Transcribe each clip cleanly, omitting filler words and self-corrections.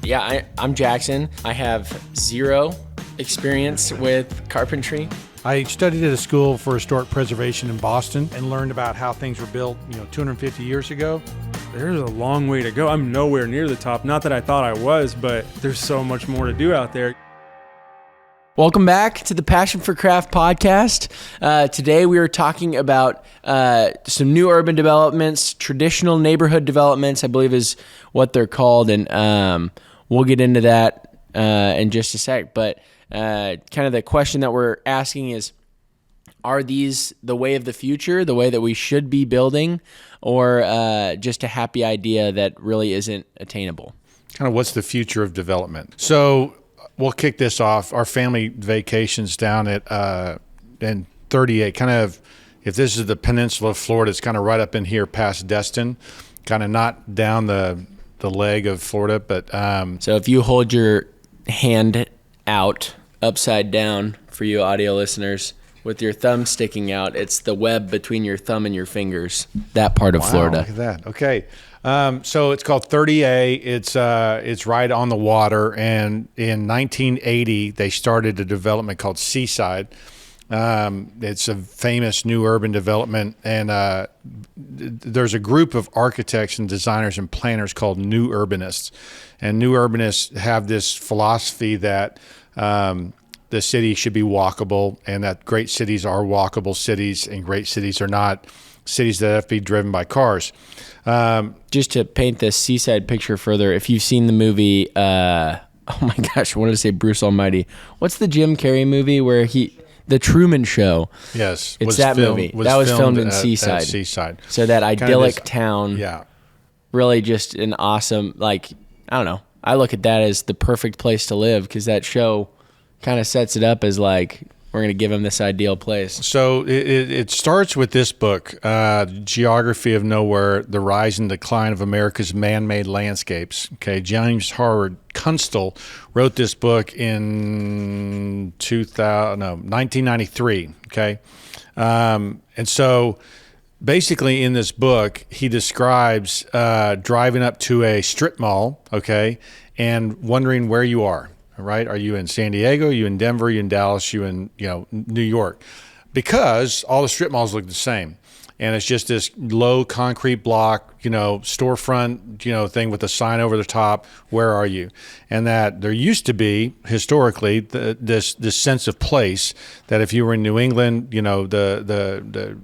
Yeah, I'm Jackson. I have zero experience with carpentry. I studied at a school for historic preservation in Boston and learned about how things were built, 250 years ago. There's a long way to go. I'm nowhere near the top. Not that I thought I was, but there's so much more to do out there. Welcome back to the Passion for Craft podcast. Today we are talking about some new urban developments, traditional neighborhood developments, I believe is what they're called, and we'll get into that in just a sec. But kind of the question that we're asking is, are these the way of the future, the way that we should be building, or just a happy idea that really isn't attainable? Kind of what's the future of development? So we'll kick this off. Our family vacations down at in 38, kind of, if this is the peninsula of Florida, it's kind of right up in here past Destin, kind of not down the leg of Florida. But so if you hold your hand out upside down for you audio listeners with your thumb sticking out, it's the web between your thumb and your fingers, that part of Florida. Look at that. Okay. So it's called 30A. It's right on the water. And in 1980, they started a development called Seaside. It's a famous new urban development. And there's a group of architects and designers and planners called New Urbanists. And New Urbanists have this philosophy that the city should be walkable, and that great cities are walkable cities, and great cities are not cities that have to be driven by cars. Just to paint this Seaside picture further, if you've seen the movie, oh my gosh, I wanted to say Bruce Almighty. What's the Jim Carrey movie where The Truman Show? Yes. It's that movie. That was filmed in Seaside. At Seaside. So that idyllic town. Yeah. Really just an awesome, I don't know. I look at that as the perfect place to live because that show kind of sets it up as we're going to give him this ideal place. So it starts with this book, Geography of Nowhere, The Rise and Decline of America's Man-Made Landscapes. Okay, James Howard Kunstler wrote this book in 1993. Okay, and so basically in this book, he describes driving up to a strip mall, okay, and wondering where you are. Right? Are you in San Diego? Are you in Denver? Are you in Dallas? Are you in New York? Because all the strip malls look the same, and it's just this low concrete block, storefront, thing with a sign over the top. Where are you? And that there used to be historically this sense of place that if you were in New England, the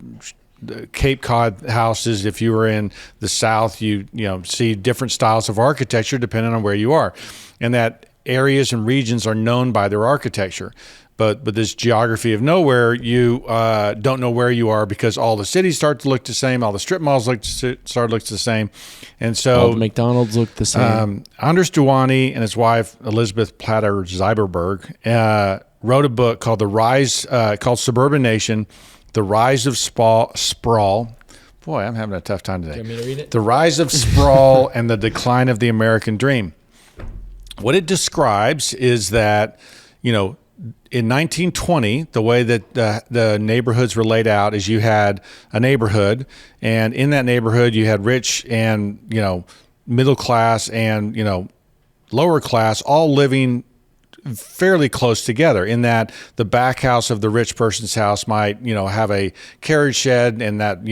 Cape Cod houses. If you were in the South, you see different styles of architecture depending on where you are, and that areas and regions are known by their architecture. But this geography of nowhere, you don't know where you are because all the cities start to look the same, all the strip malls start to look the same. And so all the McDonald's look the same. Anders Duani and his wife, Elizabeth Platter Zyberberg, wrote a book called called Suburban Nation, The Rise of Sprawl. Boy, I'm having a tough time today. Do you want me to read it? The Rise of Sprawl and the Decline of the American Dream. What it describes is that, in 1920, the way that the neighborhoods were laid out is you had a neighborhood, and in that neighborhood you had rich and, middle class and, lower class all living fairly close together, in that the back house of the rich person's house might, have a carriage shed, and that,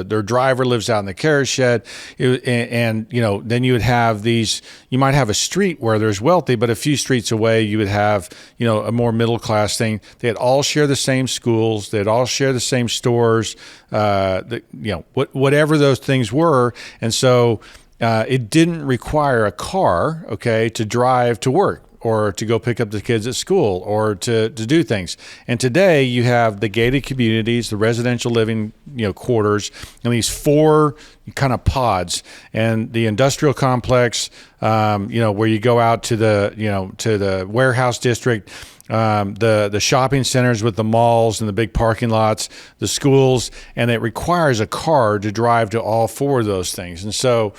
their driver lives out in the carriage shed. Then you would have you might have a street where there's wealthy, but a few streets away you would have, a more middle class thing. They'd all share the same schools. They'd all share the same stores, whatever those things were. And so it didn't require a car, to drive to work, or to go pick up the kids at school, or to do things. And today you have the gated communities, the residential living, quarters, and these four kind of pods, and the industrial complex, where you go out to the warehouse district, the shopping centers with the malls and the big parking lots, the schools, and it requires a car to drive to all four of those things. And so,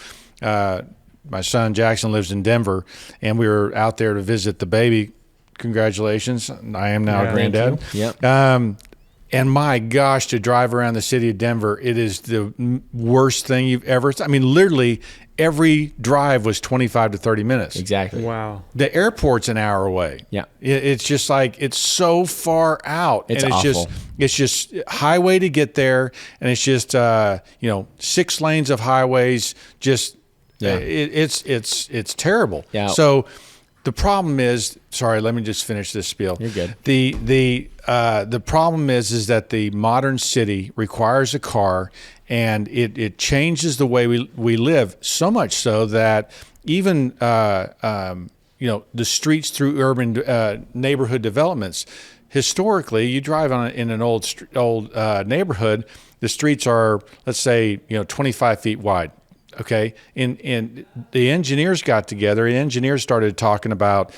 my son Jackson lives in Denver, and we were out there to visit the baby. Congratulations. I am now a granddad. Yep. And my gosh, to drive around the city of Denver, it is the worst thing you've ever. I mean, literally every drive was 25 to 30 minutes. Exactly. Wow. The airport's an hour away. Yeah. It's just like, it's so far out. It's and awful. It's just highway to get there. And it's just, 6 lanes of highways. Just, it's terrible. Yeah. So the problem is, sorry, let me just finish this spiel. You're good. The problem is that the modern city requires a car, and it changes the way we live, so much so that even the streets through urban neighborhood developments. Historically, you drive in an old neighborhood, the streets are, let's say, 25 feet wide. Okay, and the engineers got together. And engineers started talking about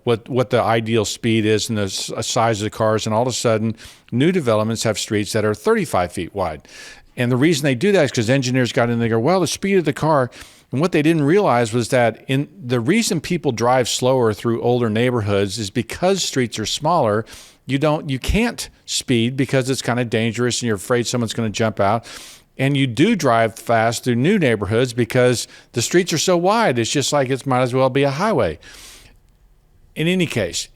what the ideal speed is and the size of the cars, and all of a sudden, new developments have streets that are 35 feet wide. And the reason they do that is because engineers got in and they go, well, the speed of the car. And what they didn't realize was that the reason people drive slower through older neighborhoods is because streets are smaller. You can't speed because it's kind of dangerous and you're afraid someone's going to jump out. And you do drive fast through new neighborhoods because the streets are so wide. It's just like it might as well be a highway. In any case,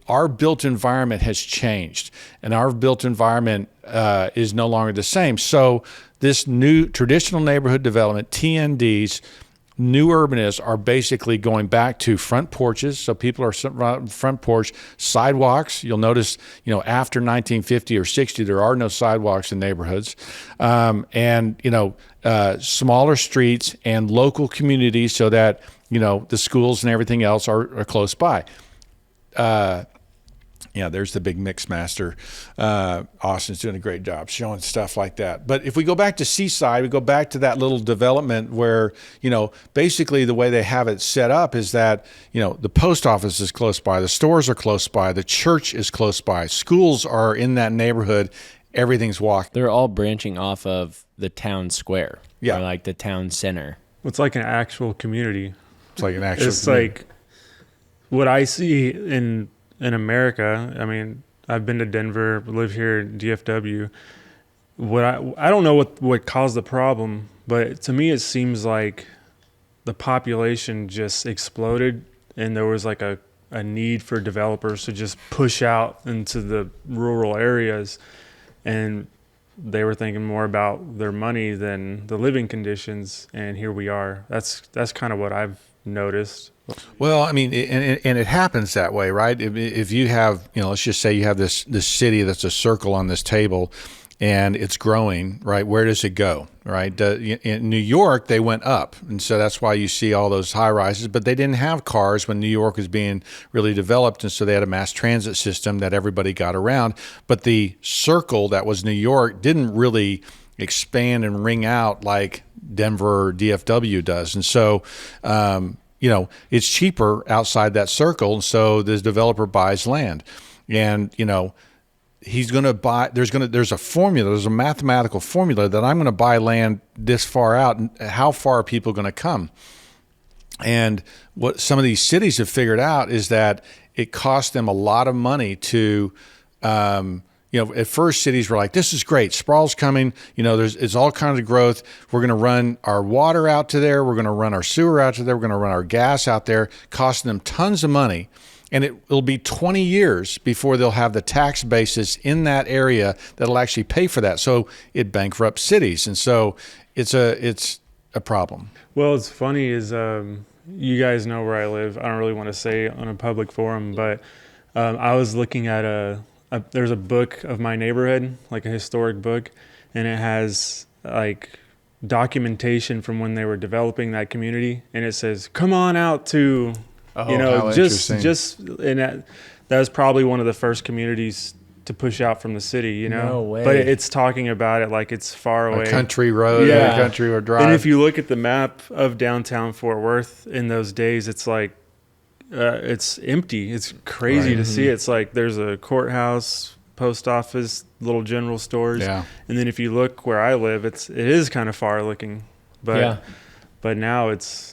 our built environment has changed, and our built environment is no longer the same. So this new traditional neighborhood development, TNDs, new urbanists are basically going back to front porches. So people are front porch, sidewalks. You'll notice, after 1950 or 60, there are no sidewalks in neighborhoods, and smaller streets and local communities, so that the schools and everything else are close by. There's the big mix master. Austin's doing a great job showing stuff like that. But if we go back to Seaside, we go back to that little development where, basically the way they have it set up is that, the post office is close by, the stores are close by, the church is close by, schools are in that neighborhood, everything's walking. They're all branching off of the town square. Yeah. Or like the town center. It's like an actual community. It's like an actual It's community. like what I see in America. I mean, I've been to Denver, live here in DFW. I don't know what caused the problem, but to me it seems like the population just exploded, and there was like a need for developers to just push out into the rural areas, and they were thinking more about their money than the living conditions, and here we are. That's kind of what I've noticed. Well, I mean, and it happens that way, right? If you have, let's just say you have this city that's a circle on this table, and it's growing, right? Where does it go, right? In New York, they went up, and so that's why you see all those high rises. But they didn't have cars when New York was being really developed, and so they had a mass transit system that everybody got around. But the circle that was New York didn't really expand and ring out like Denver or DFW does, and so. It's cheaper outside that circle. And so this developer buys land, and, he's going to buy, there's a formula, there's a mathematical formula that I'm going to buy land this far out. And how far are people going to come? And what some of these cities have figured out is that it costs them a lot of money to, at first cities were like, this is great. Sprawl's coming. It's all kinds of growth. We're going to run our water out to there. We're going to run our sewer out to there. We're going to run our gas out there, costing them tons of money. And it'll be 20 years before they'll have the tax basis in that area that'll actually pay for that. So it bankrupts cities. And so it's a problem. Well, it's funny is you guys know where I live. I don't really want to say on a public forum, but I was looking at there's a book of my neighborhood, like a historic book, and it has like documentation from when they were developing that community, and it says, "Come on out to," how just interesting. and that was probably one of the first communities to push out from the city, No way. But it's talking about it like it's far away, A country road, Yeah. a country road drive. And if you look at the map of downtown Fort Worth in those days, it's like. It's empty. It's crazy to see. It's like there's a courthouse, post office, little general stores. Yeah. And then if you look where I live, it is kind of far looking. But now it's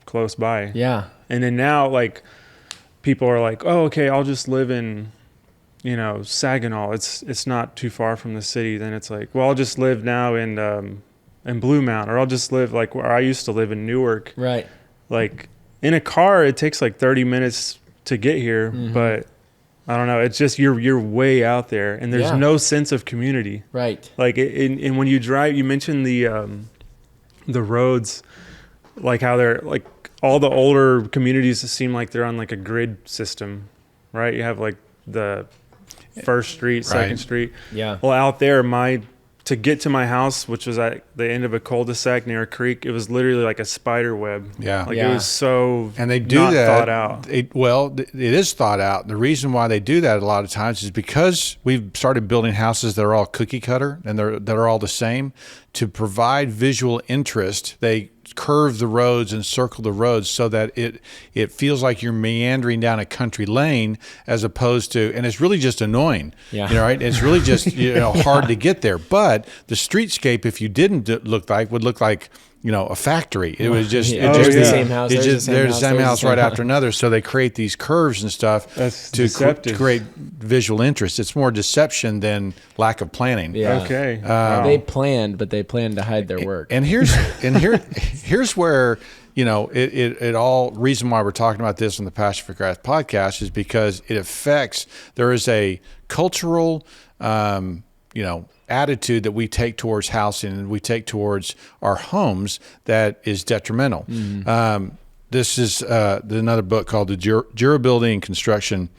close by. Yeah. And then now like people are like, "Oh, okay, I'll just live in Saginaw. It's not too far from the city." Then it's like, "Well, I'll just live now in in Blue Mountain, or I'll just live like where I used to live in Newark. Right. Like in a car, it takes like 30 minutes to get here, but I don't know. It's just you're way out there, and there's no sense of community. Right. Like and when you drive, you mentioned the roads, like how they're like all the older communities seem like they're on like a grid system, right? You have like the First Street, Second Street. Yeah. Well, out there, to get to my house, which was at the end of a cul-de-sac near a creek, it was literally like a spider web. Yeah. Like it was so and they do not that, thought out. it is thought out. The reason why they do that a lot of times is because we've started building houses that are all cookie cutter and that are all the same. To provide visual interest, they curve the roads and circle the roads so that it feels like you're meandering down a country lane, as opposed to, and it's really just annoying. Yeah. You know, right? It's really just hard to get there. But the streetscape, if you didn't would look like a factory. It was just the same house. There's the same house right after another. So they create these curves and stuff to create visual interest. It's more deception than lack of planning. Yeah. Okay. They planned, but they planned to hide their work. And here's where it all reason why we're talking about this on the Passion for Craft podcast is because it affects. There is a cultural attitude that we take towards housing and we take towards our homes that is detrimental. This is another book called The Durability and Construction,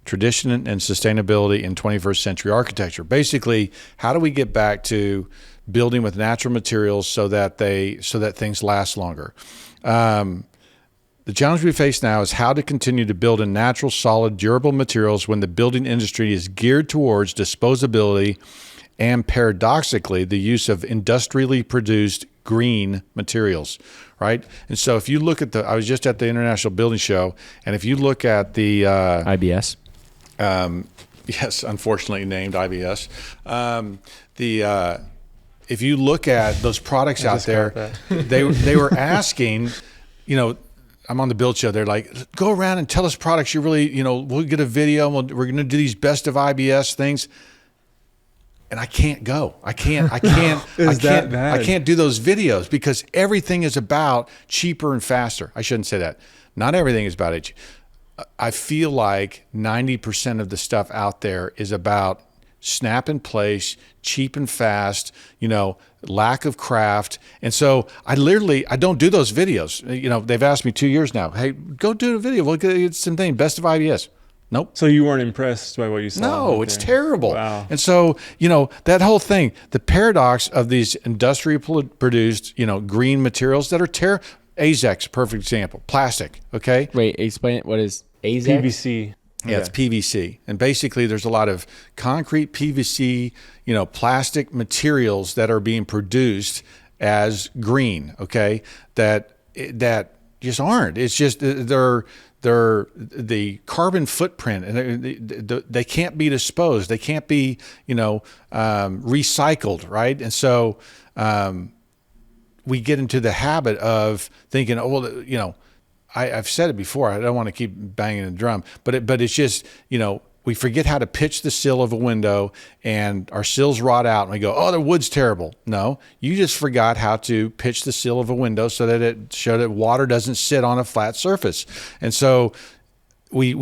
Tradition and Sustainability in 21st Century Architecture. Basically, how do we get back to building with natural materials so that things last longer? The challenge we face now is how to continue to build in natural, solid, durable materials when the building industry is geared towards disposability and, paradoxically, the use of industrially produced green materials, right? And so if you look at I was just at the International Building Show, and if you look at the IBS. Yes, unfortunately named IBS. If you look at those products out there, they were asking, I'm on the build show. They're like, go around and tell us products you really, we'll get a video. And we're going to do these best of IBS things. And I can't go. I can't that bad? I can't do those videos because everything is about cheaper and faster. I shouldn't say that. Not everything is about it. I feel like 90% of the stuff out there is about snap in place, cheap and fast, lack of craft. And so I don't do those videos. They've asked me 2 years now, hey, go do a video. We'll get something, best of IBS. Nope. So you weren't impressed by what you saw? No, it's terrible. Wow. And so, that whole thing, the paradox of these industrially produced, green materials that are terrible. AZEK's a perfect example. Plastic, okay? Wait, explain it. What is AZEK? PVC. Yeah, it's PVC. And basically there's a lot of concrete PVC, plastic materials that are being produced as green, okay? That just aren't. It's just they're the carbon footprint, and they can't be disposed. They can't be, recycled, right? And so we get into the habit of thinking, oh, well, I've said it before. I don't want to keep banging the drum, but it's just, we forget how to pitch the sill of a window, and our sills rot out, and we go, oh, the wood's terrible. No, you just forgot how to pitch the sill of a window so that water doesn't sit on a flat surface. And so we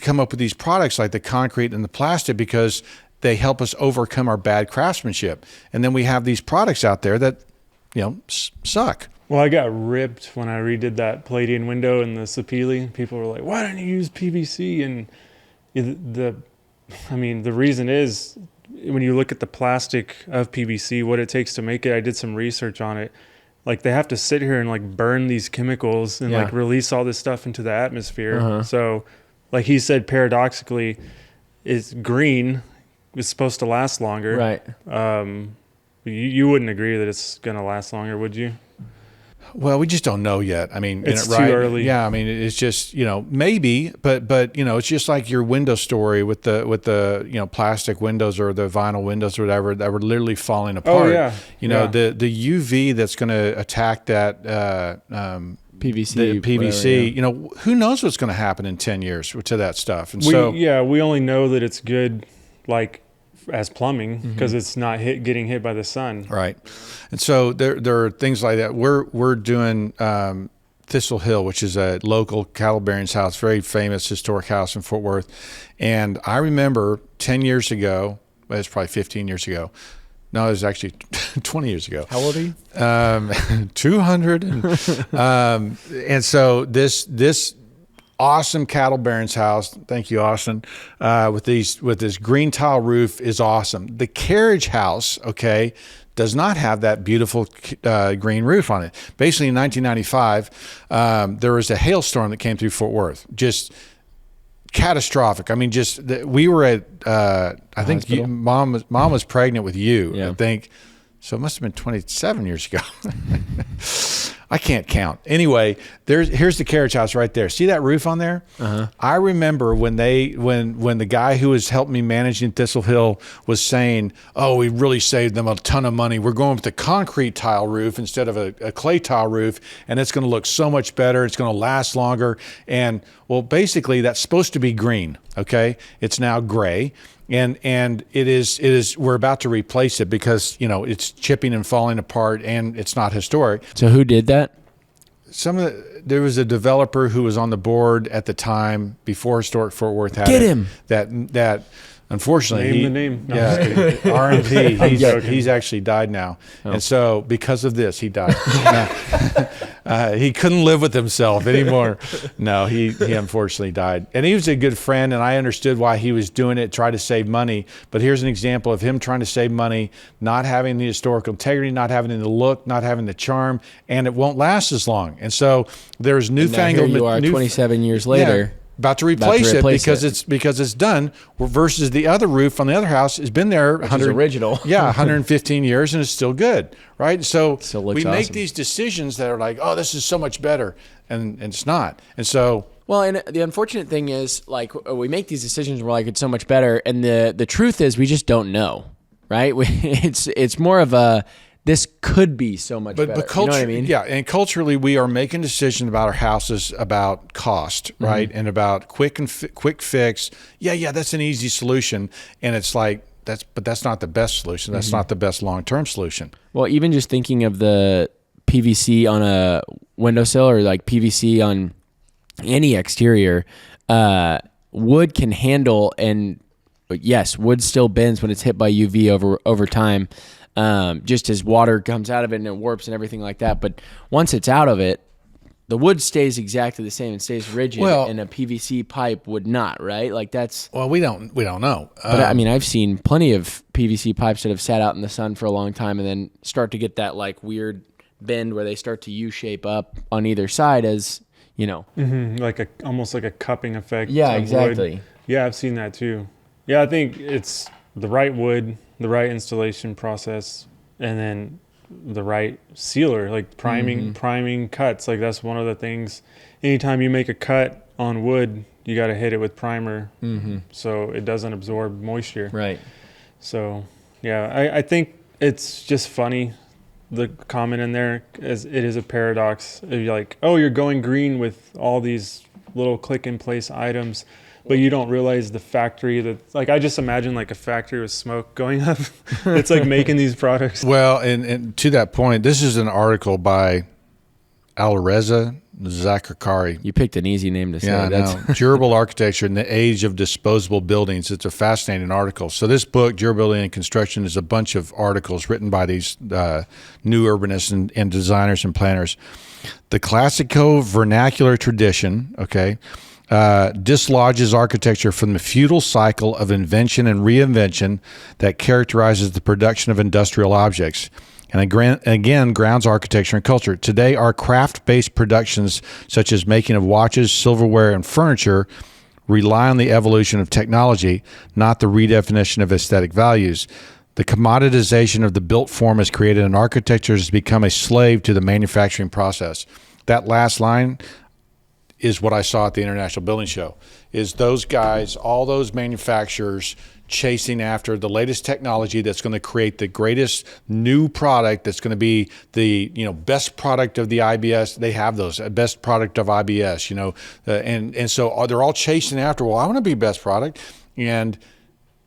come up with these products like the concrete and the plastic because they help us overcome our bad craftsmanship. And then we have these products out there that, suck. Well, I got ripped when I redid that Palladian window in the Sapele. People were like, why don't you use PVC? And the reason is when you look at the plastic of PVC, what it takes to make it, I did some research on it. Like they have to sit here and like burn these chemicals and like release all this stuff into the atmosphere. So like he said, paradoxically, it's green. It's supposed to last longer. Right. You wouldn't agree that it's going to last longer, would you? Well, we just don't know yet. I mean, it's too early. Yeah, I mean, it's just maybe, but it's just like your window story with the plastic windows or the vinyl windows or whatever that were literally falling apart. Oh yeah. The UV that's going to attack that PVC. Who knows what's going to happen in 10 years to that stuff? And we only know that it's good like as plumbing because it's not getting hit by the sun. Right. And so there are things like that. We're doing Thistle Hill, which is a local cattle bearings house, very famous historic house in Fort Worth. And I remember 10 years ago, well, it's probably 15 years ago. No, it was actually 20 years ago. How old are you? 200. And so this awesome cattle bearings house, thank you, Austin, with this green tile roof is awesome. The Carage House, okay, does not have that beautiful green roof on it. Basically, in 1995, there was a hailstorm that came through Fort Worth. Just catastrophic. I mean, we were at I think mom was pregnant with you. Yeah. I think so. It must have been 27 years ago. I can't count. Anyway, here's the Carage House right there. See that roof on there? Uh-huh. I remember when the guy who was helping me managing Thistle Hill was saying, "Oh, we really saved them a ton of money. We're going with the concrete tile roof instead of a clay tile roof, and it's going to look so much better. It's going to last longer." And well, basically, that's supposed to be green. Okay, it's now gray. And it is we're about to replace it because it's chipping and falling apart and it's not historic. So who did that? There was a developer who was on the board at the time before Historic Fort Worth had Get it, him. That unfortunately Name the name. No, yeah, R&P. He's actually died now, and so because of this, he died. He couldn't live with himself anymore. No, he unfortunately died, and he was a good friend, and I understood why he was doing it, try to save money. But here's an example of him trying to save money, not having the historical integrity, not having the look, not having the charm, and it won't last as long. And so there's newfangled. And now here you are, 27 years later. Yeah, about to replace it because it's done. Versus the other roof on the other house has been there 100 original. 115 years and it's still good, right? So still looks we make awesome. these decisions that are like, oh, this is so much better, and it's not. And so well, and the unfortunate thing is, like, we make these decisions and we're like, it's so much better, and the truth is we just don't know, right? It's more of a, this could be so much better. But culture, you know what I mean? Yeah, and culturally, we are making decisions about our houses about cost, right, and about quick fix. Yeah, that's an easy solution, and it's like that's not the best solution. That's not the best long-term solution. Well, even just thinking of the PVC on a windowsill or like PVC on any exterior, wood can handle, and yes, wood still bends when it's hit by UV over time. Just as water comes out of it and it warps and everything like that. But once it's out of it, the wood stays exactly the same and stays rigid, and a PVC pipe would not, right? Like that's... Well, we don't know. But I mean, I've seen plenty of PVC pipes that have sat out in the sun for a long time and then start to get that like weird bend where they start to U-shape up on either side as, like almost like a cupping effect. Yeah, of exactly. Wood. Yeah, I've seen that too. Yeah, I think it's the right wood, the right installation process, and then the right sealer, like priming cuts. Like that's one of the things. Anytime you make a cut on wood, you got to hit it with primer so it doesn't absorb moisture. Right. So, yeah, I think it's just funny, the comment in there, as it is a paradox. You're like, oh, you're going green with all these little click-in-place items, but you don't realize the factory that, like, I just imagine like a factory with smoke going up. It's like making these products. Well, and to that point, this is an article by Alireza Zakakari. You picked an easy name to say. Yeah, I know. Durable Architecture in the Age of Disposable Buildings. It's a fascinating article. So this book, Durability and Construction, is a bunch of articles written by these new urbanists and designers and planners. The classico vernacular tradition, dislodges architecture from the feudal cycle of invention and reinvention that characterizes the production of industrial objects, and again grounds architecture and culture. Today, our craft-based productions, such as making of watches, silverware, and furniture, rely on the evolution of technology, not the redefinition of aesthetic values. The commoditization of the built form has created an architecture has become a slave to the manufacturing process. That last line is what I saw at the International Building Show, is those guys, all those manufacturers chasing after the latest technology that's going to create the greatest new product that's going to be the best product of the IBS. They have those, best product of IBS, and so they're all chasing after, well, I want to be best product. And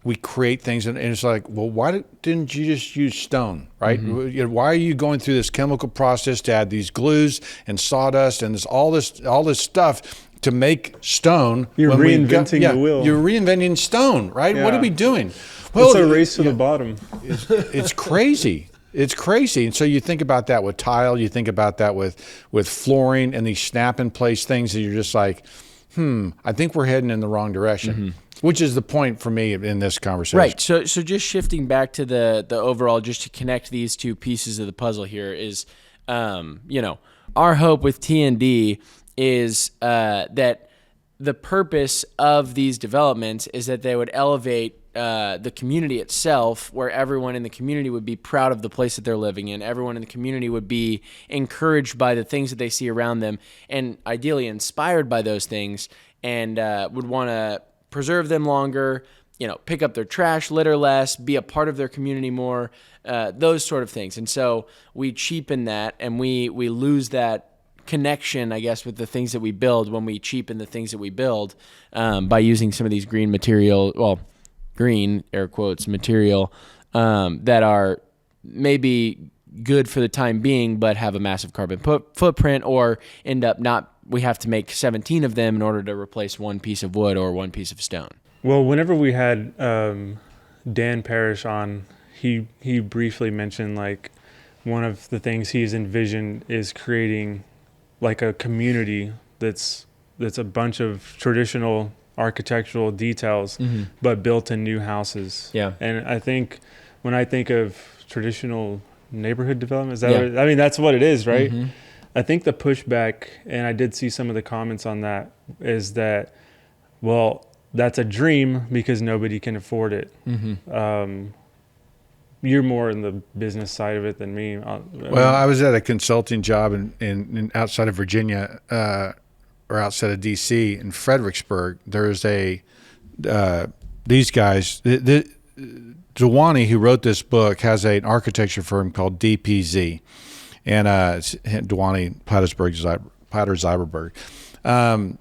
we create things, and it's like, well, why didn't you just use stone, right? Why are you going through this chemical process to add these glues and sawdust and all this stuff to make stone? You're reinventing the wheel. You're reinventing stone, right? Yeah. What are we doing? Well, it's a race to the bottom. It's crazy. It's crazy. And so you think about that with tile, you think about that with flooring and these snap in place things that you're just like, I think we're heading in the wrong direction, which is the point for me in this conversation. Right. So just shifting back to the overall, just to connect these two pieces of the puzzle here is, our hope with T&D is that the purpose of these developments is that they would elevate the community itself, where everyone in the community would be proud of the place that they're living in. Everyone in the community would be encouraged by the things that they see around them, and ideally inspired by those things, and would want to preserve them longer, pick up their trash, litter less, be a part of their community more, those sort of things. And so we cheapen that, and we lose that connection, I guess, with the things that we build when we cheapen the things that we build by using some of these green material, green air quotes material that are maybe good for the time being, but have a massive carbon footprint, or end up we have to make 17 of them in order to replace one piece of wood or one piece of stone. Well, whenever we had Dan Parrish on, he briefly mentioned like one of the things he's envisioned is creating like a community that's a bunch of traditional architectural details, but built in new houses. Yeah. And I think when I think of traditional neighborhood development, that's what it is, right? I think the pushback, and I did see some of the comments on that, is that, well, that's a dream because nobody can afford it. You're more in the business side of it than me. I was at a consulting job in outside of Virginia, or outside of DC in Fredericksburg. There's these guys, Dewani, who wrote this book, has an architecture firm called DPZ, and it's Dewani Platter Zyberberg, and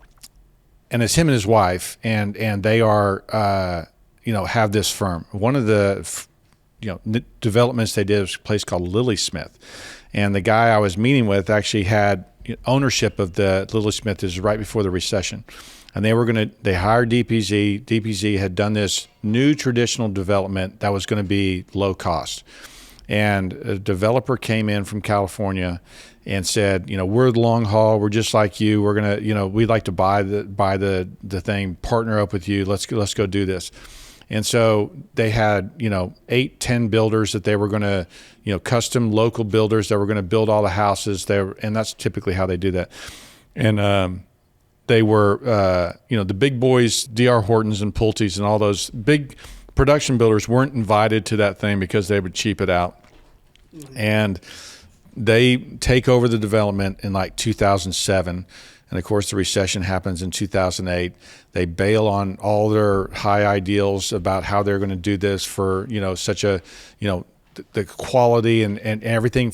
it's him and his wife, and they are have this firm. One of the developments they did was a place called Lily Smith, and the guy I was meeting with actually had ownership of the Lily Smith. This is right before the recession, and they hired DPZ. DPZ had done this new traditional development that was going to be low cost, and a developer came in from California and said, we're the long haul. We're just like you. We're gonna, we'd like to buy the thing, partner up with you. Let's go do this. And so they had, 8-10 builders that they were going to, custom local builders that were going to build all the houses there. And that's typically how they do that. And they were, the big boys, D.R. Hortons and Pulte's and all those big production builders weren't invited to that thing because they would cheap it out. And they take over the development in like 2007. And of course, the recession happens in 2008. They bail on all their high ideals about how they're going to do this for, such a, the quality and everything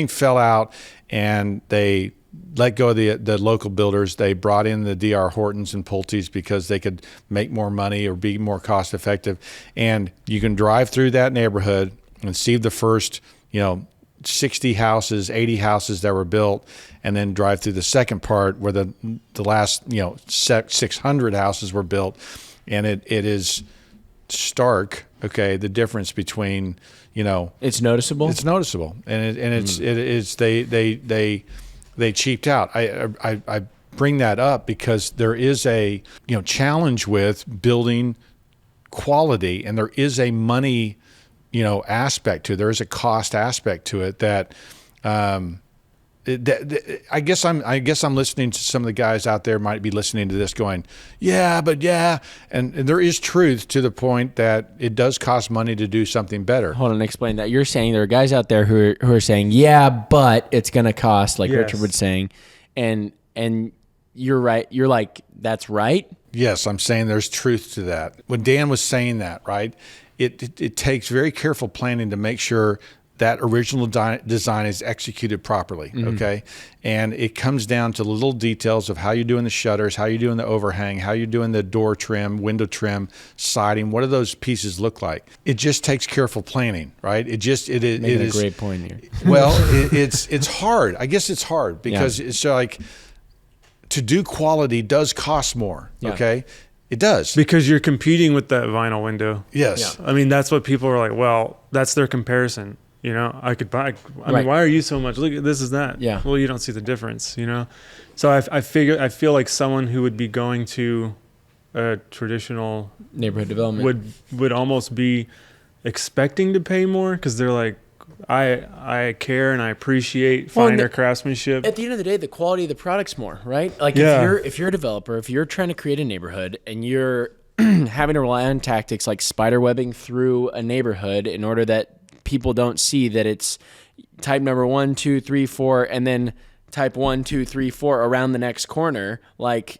fell out, and they let go of the local builders. They brought in the D.R. Hortons and Pulte's because they could make more money or be more cost effective. And you can drive through that neighborhood and see the first, 60 houses, 80 houses that were built, and then drive through the second part where the last 600 houses were built, and it is stark. Okay, the difference between it's noticeable. It's noticeable, and it's they cheaped out. I bring that up because there is a challenge with building quality, and there is a money aspect to it. There is a cost aspect to it that I guess I'm listening to some of the guys out there might be listening to this going, and there is truth to the point that it does cost money to do something better. Hold on, explain that. You're saying there are guys out there who are saying, but it's going to cost, like Richard was saying, and you're right. You're like, that's right. Yes, I'm saying there's truth to that. When Dan was saying that, right, it takes very careful planning to make sure that original design is executed properly, okay? And it comes down to the little details of how you're doing the shutters, how you're doing the overhang, how you're doing the door trim, window trim, siding. What do those pieces look like? It just takes careful planning, right? It is a great point here. Well, it's hard. I guess it's hard because it's like to do quality does cost more, okay? It does. Because you're competing with that vinyl window. Yes. I mean, that's what people are like, well, that's their comparison. You know, I could buy, I mean, why are you so much? Look at this is that. Yeah. Well, you don't see the difference, you know? So I feel like someone who would be going to a traditional neighborhood development would almost be expecting to pay more because they're like, I care and I appreciate finer craftsmanship. At the end of the day, the quality of the product's more, right? Like if you're a developer, if you're trying to create a neighborhood and you're having to rely on tactics like spider webbing through a neighborhood in order that people don't see that it's type number 1, 2, 3, 4, and then type 1, 2, 3, 4 around the next corner, like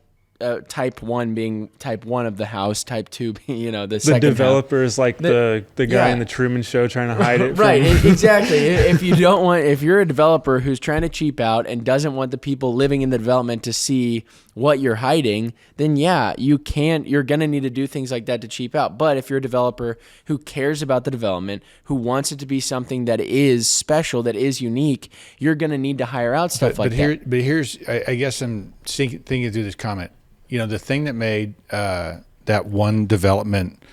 type 1 being type 1 of the house, type 2 being, the second developer is like the guy in the Truman Show trying to hide it. Right, exactly. If you're a developer who's trying to cheap out and doesn't want the people living in the development to see what you're hiding, then you're going to need to do things like that to cheap out. But if you're a developer who cares about the development, who wants it to be something that is special, that is unique, you're going to need to hire out stuff like that. But here's, I guess I'm thinking through this comment. The thing that made that one development,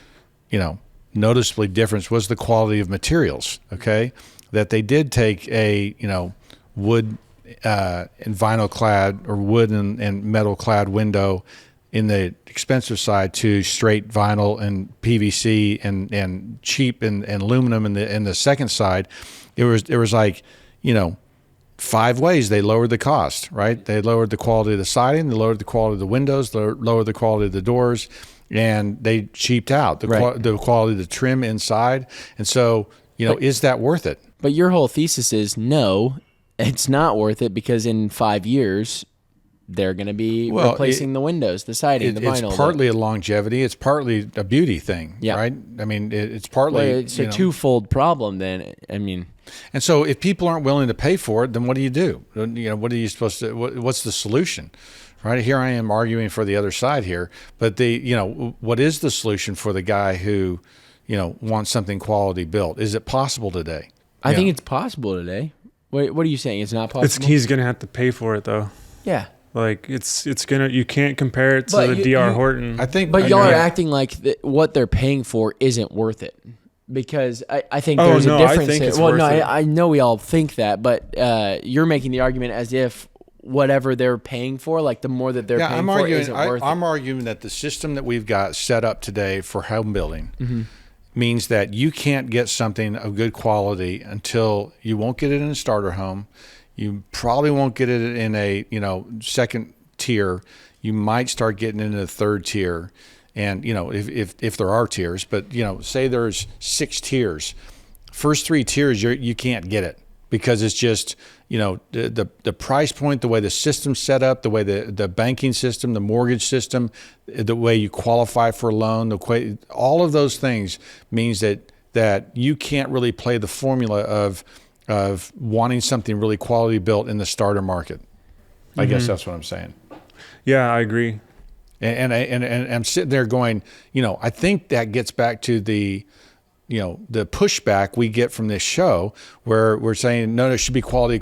noticeably different was the quality of materials, okay? That they did take a, wood and vinyl clad or wood and metal clad window in the expensive side to straight vinyl and PVC and cheap and aluminum in the second side. There was like, 5 ways they lowered the cost, right? They lowered the quality of the siding, they lowered the quality of the windows, they lowered the quality of the doors, and they cheaped out the quality of the trim inside. And so, is that worth it? But your whole thesis is no, it's not worth it because in 5 years, they're going to be replacing the windows, the siding, the vinyl. It's partly a longevity. It's partly a beauty thing, right? I mean, it's partly... it's a twofold problem then. I mean... And so if people aren't willing to pay for it, then what do you do? What are you supposed to... What's the solution? Right? Here I am arguing for the other side here. But what is the solution for the guy who, wants something quality built? Is it possible today? I think it's possible today. What are you saying? It's not possible? He's going to have to pay for it, though. Yeah. Like you can't compare it to the DR Horton. I think, but y'all are acting like what they're paying for isn't worth it, because I think there's a difference. I think it's worth it. I know we all think that, but you're making the argument as if whatever they're paying for, like the more that they're paying for, isn't worth it. I'm arguing that the system that we've got set up today for home building means that you can't get something of good quality until you won't get it in a starter home. You probably won't get it in a, second tier. You might start getting into the third tier. And, if there are tiers, but, say there's 6 tiers. First 3 tiers, you can't get it because it's just, the price point, the way the system's set up, the way the banking system, the mortgage system, the way you qualify for a loan, all of those things means that you can't really play the formula of wanting something really quality built in the starter market. I guess that's what I'm saying. Yeah, I agree. And I'm sitting there going, I think that gets back to the pushback we get from this show where we're saying, no, it should be quality.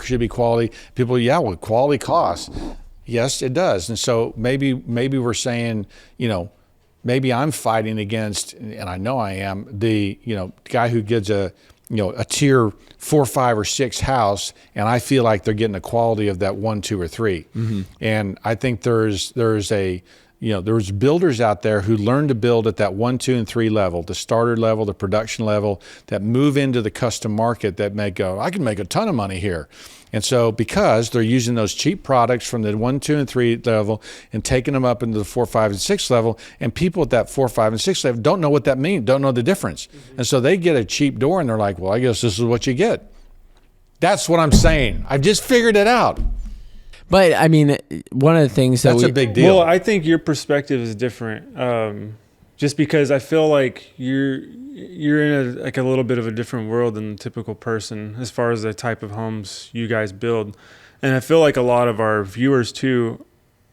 People, quality costs. Yes, it does. And so maybe we're saying, maybe I'm fighting against, and I know I am, the, guy who gives a tier 4, 5, or 6 house, and I feel like they're getting the quality of that 1, 2, or 3. And I think there's builders out there who learn to build at that 1, 2, and 3 level, the starter level, the production level, that move into the custom market that may go, I can make a ton of money here. And so because they're using those cheap products from the 1, 2, and 3 level and taking them up into the 4, 5, and 6 level, and people at that 4, 5, and 6 level don't know what that means, don't know the difference. And so they get a cheap door and they're like, well, I guess this is what you get. That's what I'm saying. I've just figured it out. But I mean, one of the things that's a big deal. Well, I think your perspective is different. just because I feel like you're in a little bit of a different world than the typical person as far as the type of homes you guys build. And I feel like a lot of our viewers too,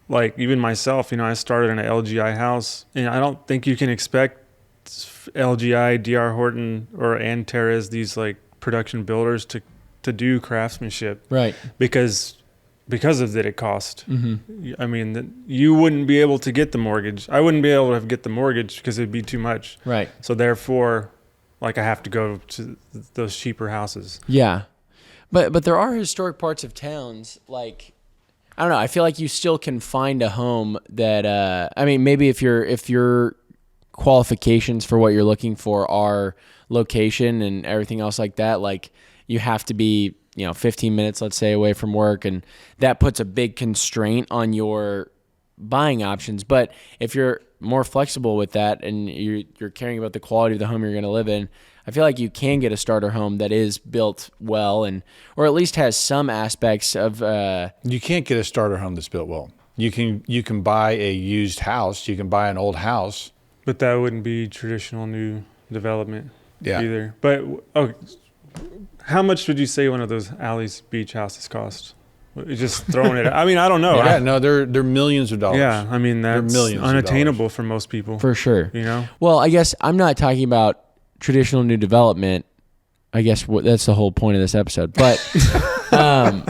like even myself, I started in an LGI house, and I don't think you can expect LGI, DR Horton, or Antares, these like production builders to do craftsmanship, right? Because of that it cost. Mm-hmm. I mean, you wouldn't be able to get the mortgage. I wouldn't be able to get the mortgage because it'd be too much. Right. So therefore, like I have to go to those cheaper houses. Yeah. But there are historic parts of towns, like, I don't know, I feel like you still can find a home that, I mean, maybe if your qualifications for what you're looking for are location and everything else like that, like you have to be, 15 minutes, let's say, away from work, and that puts a big constraint on your buying options. But if you're more flexible with that and you're caring about the quality of the home you're going to live in, I feel like you can get a starter home that is built well, or at least has some aspects of. You can't get a starter home that's built well. You can buy a used house. You can buy an old house, but that wouldn't be traditional new development either. But how much would you say one of those Alley's beach houses cost? Just throwing it. I mean, I don't know. Yeah, no, they're millions of dollars. Yeah, I mean that's unattainable for most people. For sure. Well, I guess I'm not talking about traditional new development. I guess that's the whole point of this episode. But I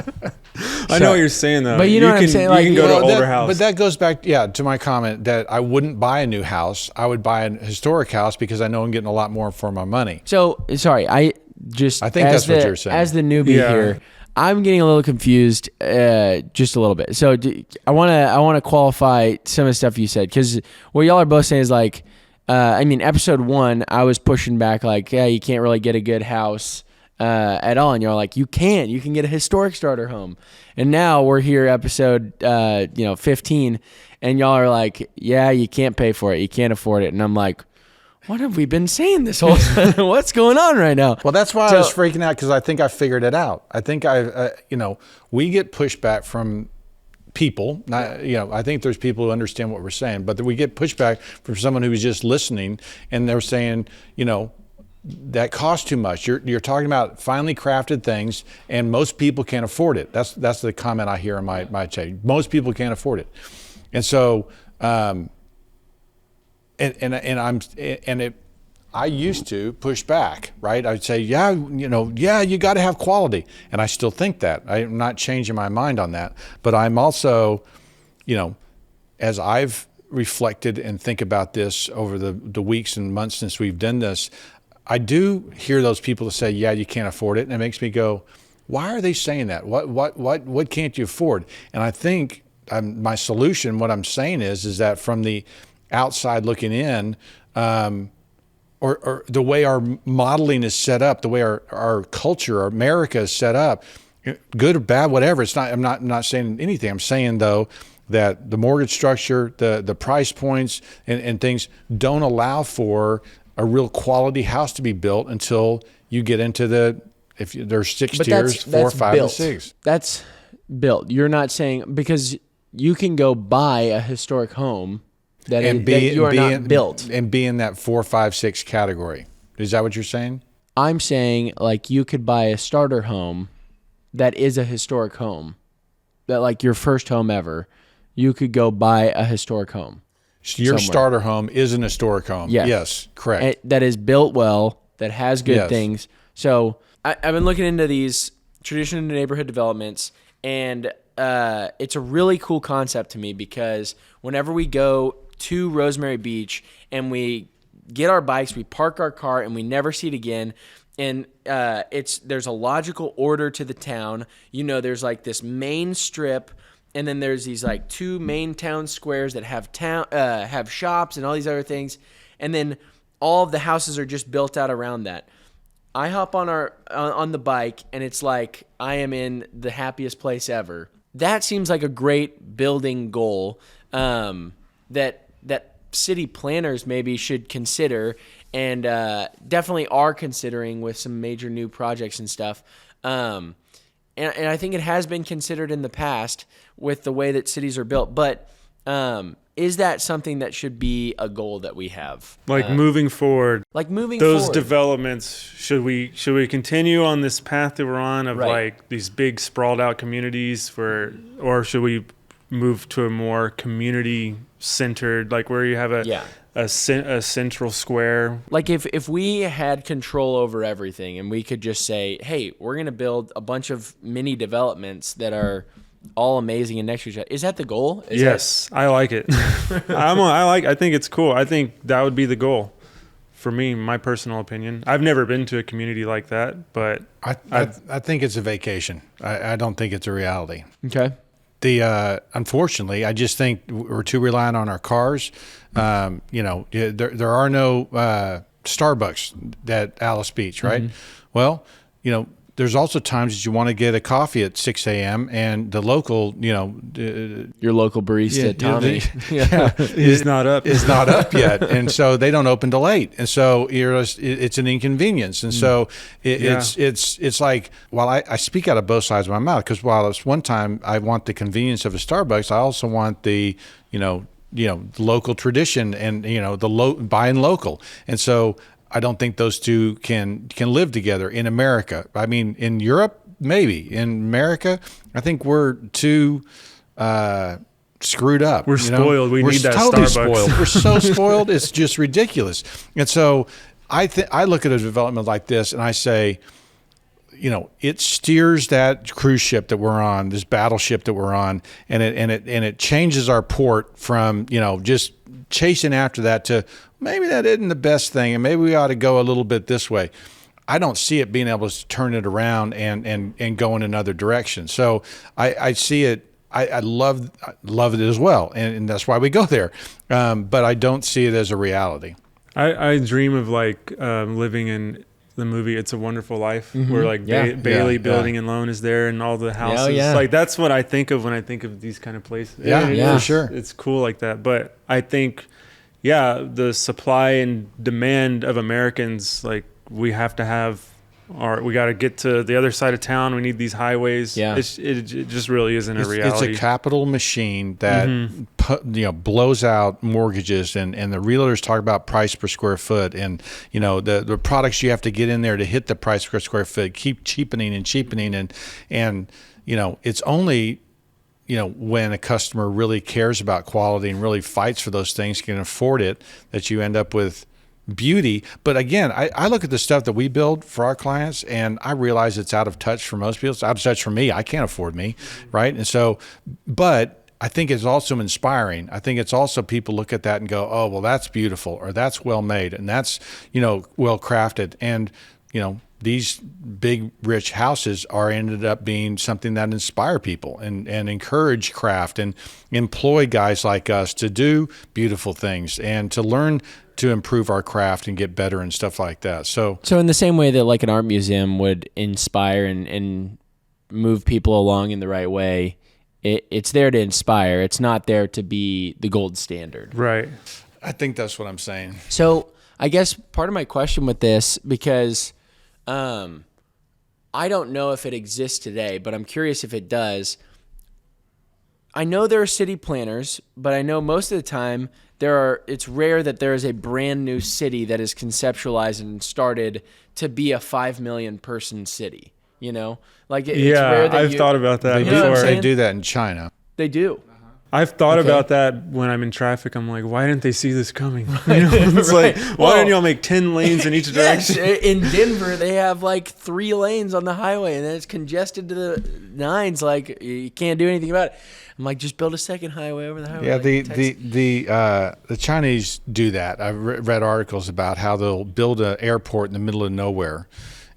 know what you're saying though. But you know what I'm saying? You can go to an older house. But that goes back, to my comment that I wouldn't buy a new house. I would buy a historic house because I know I'm getting a lot more for my money. So sorry, I think that's what you're saying. As the newbie here, I'm getting a little confused, just a little bit. So I want to qualify some of the stuff you said, because what y'all are both saying is like, episode 1, I was pushing back like, you can't really get a good house at all, and y'all are like, you can get a historic starter home. And now we're here, episode 15, and y'all are like, you can't pay for it, you can't afford it, and I'm like, what have we been saying this whole time? What's going on right now? Well, that's why I was freaking out, because I think I figured it out. I think we get pushback from people. I think there's people who understand what we're saying, but we get pushback from someone who's just listening, and they're saying, that costs too much. You're talking about finely crafted things, and most people can't afford it. That's the comment I hear in my chat. Most people can't afford it, and so. I used to push back, right? I'd say, you got to have quality. And I still think that. I'm not changing my mind on that. But I'm also, as I've reflected and think about this over the weeks and months since we've done this, I do hear those people that say, you can't afford it. And it makes me go, why are they saying that? What can't you afford? And I think my solution, what I'm saying is that from the outside looking in, or the way our modeling is set up, the way our culture, our America is set up, good or bad, whatever. It's not. I'm not saying anything. I'm saying though that the mortgage structure, the price points, and things don't allow for a real quality house to be built until you get into there's 6 tiers, 4, 5, built. and 6. That's built. You're not saying, because you can go buy a historic home that you are not built and be in that 4, 5, 6 category. Is that what you're saying? I'm saying like you could buy a starter home that is a historic home, that like your first home ever. You could go buy a historic home. So your starter home is an historic home. Yes, correct. That is built well, that has good things. So I've been looking into these traditional neighborhood developments, and it's a really cool concept to me, because whenever we go to Rosemary Beach and we get our bikes, we park our car, and we never see it again. And there's a logical order to the town. There's like this main strip, and then there's these like 2 main town squares that have shops and all these other things, and then all of the houses are just built out around that. I hop on the bike, and it's like I am in the happiest place ever. That seems like a great building goal that city planners maybe should consider, and definitely are considering with some major new projects and stuff. And I think it has been considered in the past with the way that cities are built. But is that something that should be a goal that we have? Moving forward, those forward. developments, should we continue on this path that we're on of Right. these big sprawled out communities or should we move to a more community centered, where you have a central square? If we had control over everything and we could just say, hey, we're going to build a bunch of mini developments that are all amazing and next to each other. Is that the goal? Yes, I like it. I think it's cool. I think that would be the goal for me, my personal opinion. I've never been to a community like that, but I think it's a vacation. I don't think it's a reality. Okay. Unfortunately, I just think we're too reliant on our cars. There are no Starbucks at Alice Beach, right? Well, there's also times that you want to get a coffee at 6 a.m. and the local, your local barista, Tommy, is not up. Is not up yet, and so they don't open till late, and so it's an inconvenience, and so it's like, while I speak out of both sides of my mouth, because while it's one time I want the convenience of a Starbucks, I also want the local tradition and the buying local, and so I don't think those two can live together in America. I mean, in Europe, maybe. In America, I think we're too screwed up. We're spoiled. We're need that totally Starbucks. Spoiled. We're so spoiled. It's just ridiculous. And so I look at a development like this and I say, it steers that cruise ship that we're on, this battleship that we're on, and it changes our port from just chasing after that to maybe that isn't the best thing, and maybe we ought to go a little bit this way. I don't see it being able to turn it around and go in another direction. So I see it. I love it as well, and that's why we go there. But I don't see it as a reality. I dream of living in the movie It's a Wonderful Life, where Bailey Building and Loan is there, and all the houses. That's what I think of when I think of these kind of places. For sure. It's cool like that. But I think, the supply and demand of Americans, we have to have we got to get to the other side of town. We need these highways. Yeah. It just really isn't a reality. It's a capital machine that blows out mortgages, and the realtors talk about price per square foot, and the products you have to get in there to hit the price per square foot keep cheapening and it's only when a customer really cares about quality and really fights for those things, can afford it, that you end up with beauty. But again, I look at the stuff that we build for our clients, and I realize it's out of touch for most people. It's out of touch for me. I can't afford me, right? And so, but I think it's also inspiring. I think it's also, people look at that and go, oh, well, that's beautiful, or that's well made, and that's, well crafted. And, these big, rich houses ended up being something that inspire people and encourage craft and employ guys like us to do beautiful things and to learn to improve our craft and get better and stuff like that. So in the same way that an art museum would inspire and move people along in the right way, it's there to inspire. It's not there to be the gold standard. Right. I think that's what I'm saying. So I guess part of my question with this, because I don't know if it exists today, but I'm curious if it does. I know there are city planners, but I know most of the time it's rare that there is a brand new city that is conceptualized and started to be a 5 million person city. It's rare that I've thought about that before. They do that in China. They do. I've thought about that when I'm in traffic. I'm like, why didn't they see this coming? It's like, why didn't y'all make 10 lanes in each direction? In Denver, they have 3 lanes on the highway, and then it's congested to the nines. You can't do anything about it. I'm like, just build a second highway over the highway. Yeah, the Chinese do that. I've read articles about how they'll build an airport in the middle of nowhere,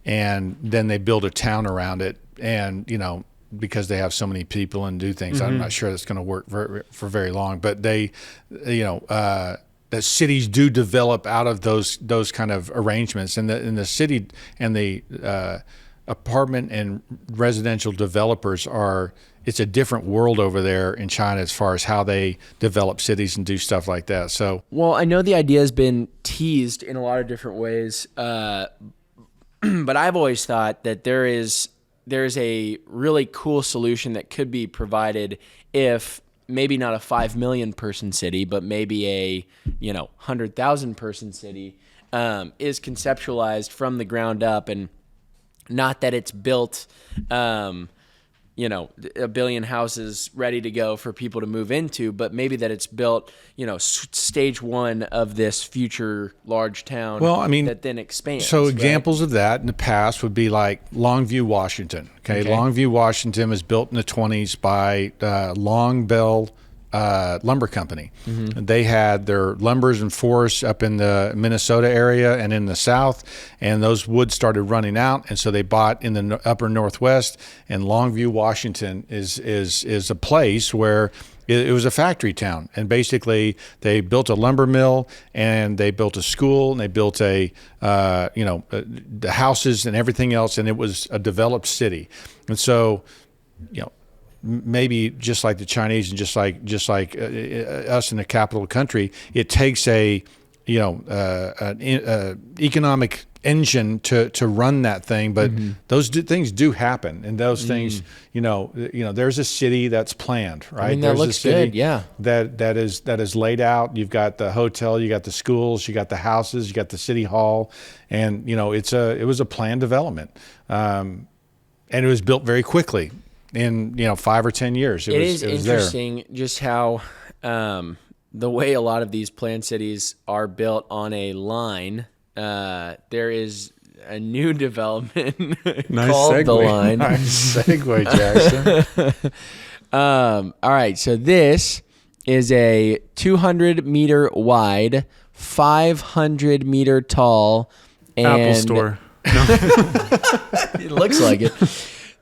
and then they build a town around it, and because they have so many people and do things. I'm not sure that's going to work for very long, but the cities do develop out of those kind of arrangements, and the city and the apartment and residential developers it's a different world over there in China as far as how they develop cities and do stuff like that. So, well, I know the idea has been teased in a lot of different ways, but I've always thought that there's a really cool solution that could be provided if maybe not a 5 million person city, but maybe a 100,000 person city is conceptualized from the ground up, and not that it's built, a billion houses ready to go for people to move into, but maybe that it's built, stage one of this future large town. Well, I mean, that then expands. So right? examples of that in the past would be like Longview, Washington. Okay. Longview, Washington was built in the 1920s by Long Bell Lumber Company. Mm-hmm. They had their lumbers and forests up in the Minnesota area and in the south, and those woods started running out, and so they bought in the upper Northwest. And Longview, Washington is a place where it was a factory town, and basically they built a lumber mill, and they built a school, and they built the houses and everything else, and it was a developed city. And so, maybe just like the Chinese and just like us in the capital country, it takes an economic engine to run that thing. But those things do happen, and those things, there's a city that's planned, right? I mean, that there's looks a city good, yeah. That is laid out. You've got the hotel, you got the schools, you got the houses, you got the city hall, and it was a planned development, and it was built very quickly. In 5 or 10 years, it was interesting there. Just how the way a lot of these planned cities are built on a line. There is a new development called segue. the line. Nice segue, Jackson. All right, so this is a 200 meter wide, 500 meter tall, and Apple store. it looks like it.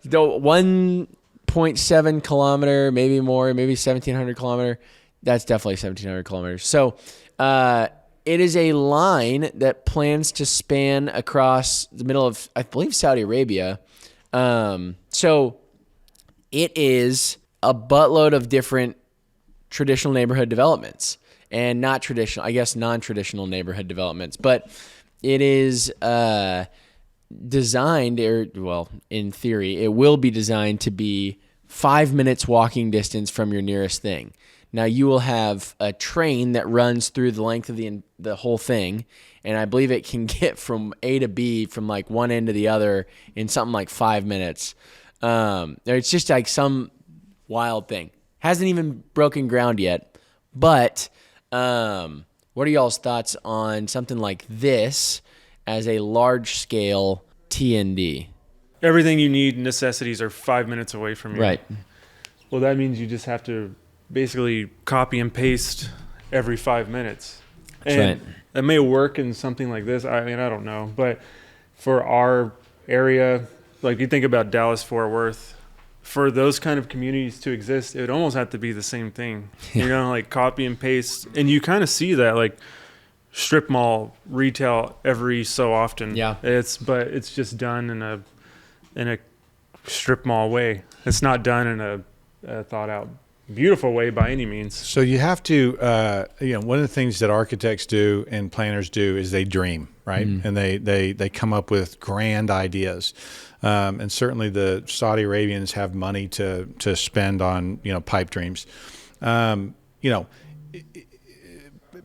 The 1.7 kilometer, maybe more, maybe 1,700 kilometer. That's definitely 1,700 kilometers. So it is a line that plans to span across the middle of, I believe, Saudi Arabia. So it is a buttload of different traditional neighborhood developments, and not traditional, I guess non-traditional neighborhood developments. But it is designed, in theory, it will be designed to be 5 minutes walking distance from your nearest thing. Now, you will have a train that runs through the length of the whole thing, and I believe it can get from A to B from like one end to the other in something like 5 minutes. It's just like some wild thing. Hasn't even broken ground yet, but what are y'all's thoughts on something like this as a large-scale TND? Everything you need, necessities, are 5 minutes away from you. Right. Well, that means you just have to basically copy and paste every 5 minutes. That's and right. That may work in something like this. I mean, I don't know. But for our area, like you think about Dallas, Fort Worth, for those kind of communities to exist, it would almost have to be the same thing. Like copy and paste. And you kind of see that, like, strip mall retail every so often. Yeah. It's just done in a strip mall way. It's not done in a thought out beautiful way by any means. So you have to, one of the things that architects do and planners do is they dream, right? Mm. And they come up with grand ideas. And certainly the Saudi Arabians have money to spend on, pipe dreams.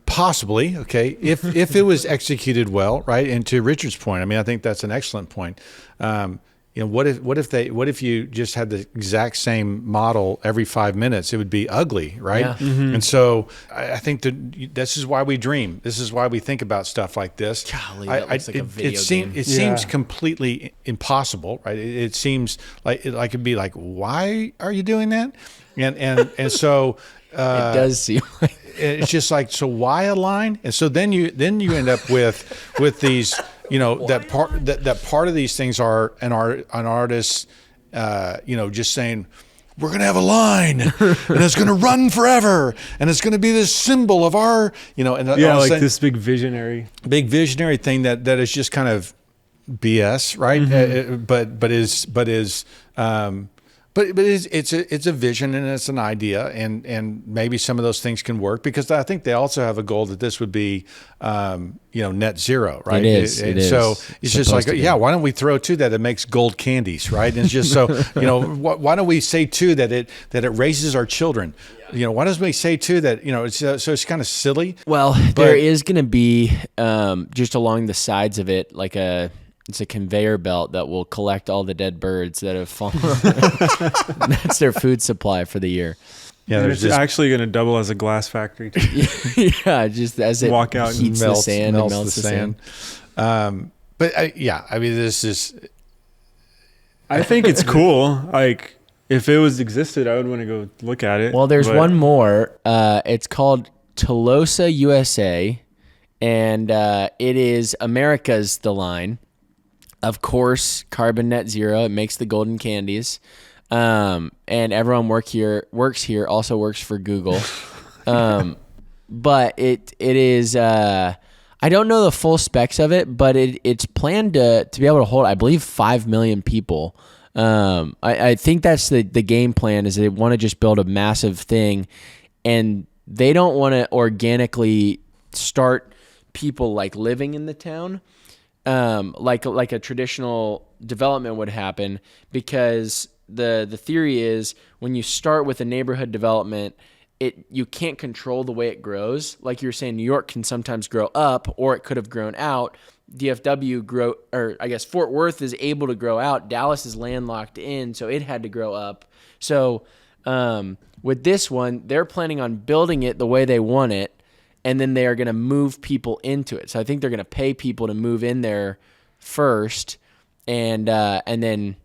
Possibly, okay, if it was executed well, right? And to Richard's point, I mean, I think that's an excellent point. What if you just had the exact same model every 5 minutes? It would be ugly, right? Yeah. Mm-hmm. And so I think that this is why we dream. This is why we think about stuff like this. Golly, that looks like a video game. It seems completely impossible, right? It seems like it'd be like, why are you doing that? And so it does seem like it's just like, so why a line? And so then you end up with these. That part of these things are an artist, just saying, we're going to have a line and it's going to run forever and it's going to be this symbol of our, and like this big visionary thing that is just kind of BS, right? Mm-hmm. But is But it's a vision and it's an idea, and maybe some of those things can work, because I think they also have a goal that this would be net zero, right? It is. It is. So it's just like, why don't we throw too that it makes gold candies, right? And it's just so why don't we say too that it raises our children? Why don't we say too that it's kind of silly. Well, there is going to be just along the sides of it it's a conveyor belt that will collect all the dead birds that have fallen. That's their food supply for the year. Yeah, it's actually going to double as a glass factory too. Yeah, just as it walk out heats and the sand and melts the sand. This is. I think it's cool. Like, if it existed, I would want to go look at it. Well, there's one more. It's called Tolosa, USA, and it is America's the line. Of course, carbon net zero. It makes the golden candies. And everyone works here, also works for Google. But it is, I don't know the full specs of it, but it's planned to be able to hold, I believe, 5 million people. I think that's the game plan, is they want to just build a massive thing, and they don't want to organically start people living in the town. Like a traditional development would happen, because the theory is when you start with a neighborhood development, you can't control the way it grows. Like you were saying, New York can sometimes grow up, or it could have grown out. Fort Worth is able to grow out. Dallas is landlocked in, so it had to grow up. So with this one, they're planning on building it the way they want it, and then they are going to move people into it. So I think they're going to pay people to move in there first, and then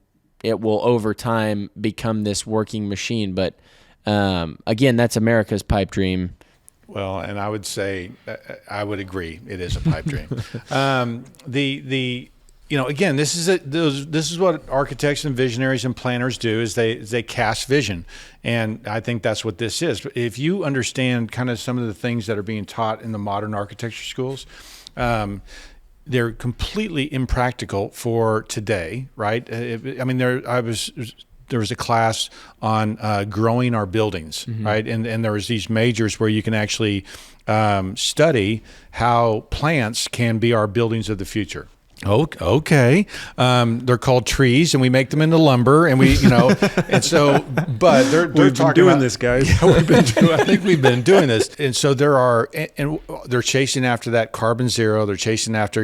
it will over time become this working machine. But again, that's America's pipe dream. Well, and I would say I would agree, it is a pipe dream. Again, this is what architects and visionaries and planners do, is they cast vision, and I think that's what this is. But if you understand kind of some of the things that are being taught in the modern architecture schools, they're completely impractical for today, right? There was a class on growing our buildings, right? And there was these majors where you can actually study how plants can be our buildings of the future. Okay. They're called trees, and we make them into lumber, and and so, but they're we've been doing this, guys. Yeah, I think we've been doing this. And so and they're chasing after that carbon zero. They're chasing after,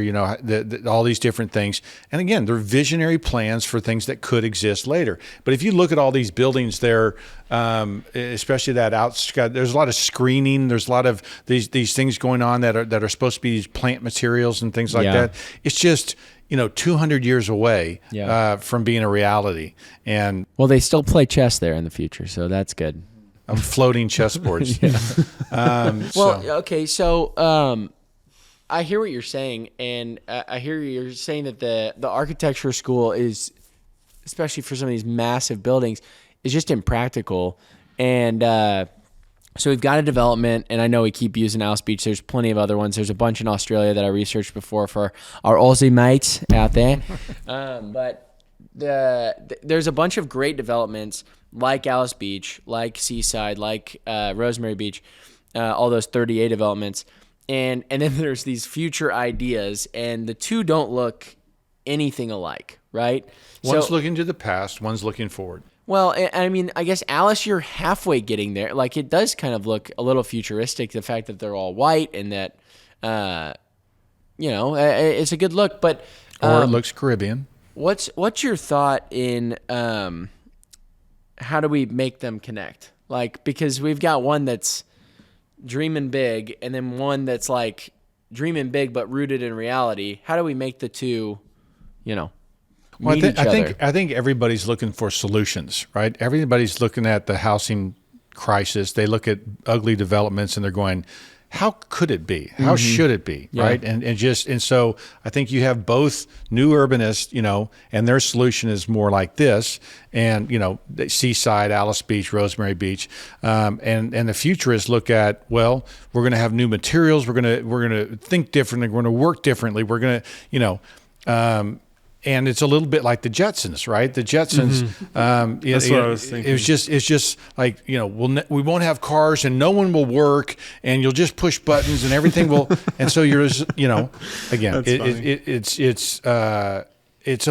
all these different things. And again, they're visionary plans for things that could exist later. But if you look at all these buildings there, especially that outskirt, there's a lot of screening. There's a lot of these things going on that are supposed to be these plant materials and things like that. It's just 200 years away from being a reality. And well, they still play chess there in the future, so that's good. Floating chessboards. Okay, so I hear what you're saying, and I hear you're saying that the architecture school is, especially for some of these massive buildings, is just impractical. And so we've got a development, and I know we keep using Alice Beach. There's plenty of other ones. There's a bunch in Australia that I researched before for our Aussie mates out there. But there's a bunch of great developments like Alice Beach, like Seaside, like Rosemary Beach, all those 30A developments. And then there's these future ideas, and the two don't look anything alike, right? One's looking to the past, one's looking forward. Well, I mean, I guess, Alice, you're halfway getting there. Like, it does kind of look a little futuristic, the fact that they're all white and that, it's a good look. But or it looks Caribbean. What's your thought in how do we make them connect? Like, because we've got one that's dreaming big, and then one that's like dreaming big but rooted in reality. How do we make the two, Well, I think everybody's looking for solutions, right? Everybody's looking at the housing crisis. They look at ugly developments and they're going, how could it be? How should it be? Yeah. Right. And so I think you have both new urbanists, and their solution is more like this, and, Seaside, Alice Beach, Rosemary Beach. And the futurists look at, well, we're going to have new materials. We're going to think differently. We're going to work differently. We're going to, and it's a little bit like the Jetsons, right? The Jetsons. That's what I was thinking. It's just like, we won't have cars and no one will work and you'll just push buttons and everything will. And so you're, again, it's a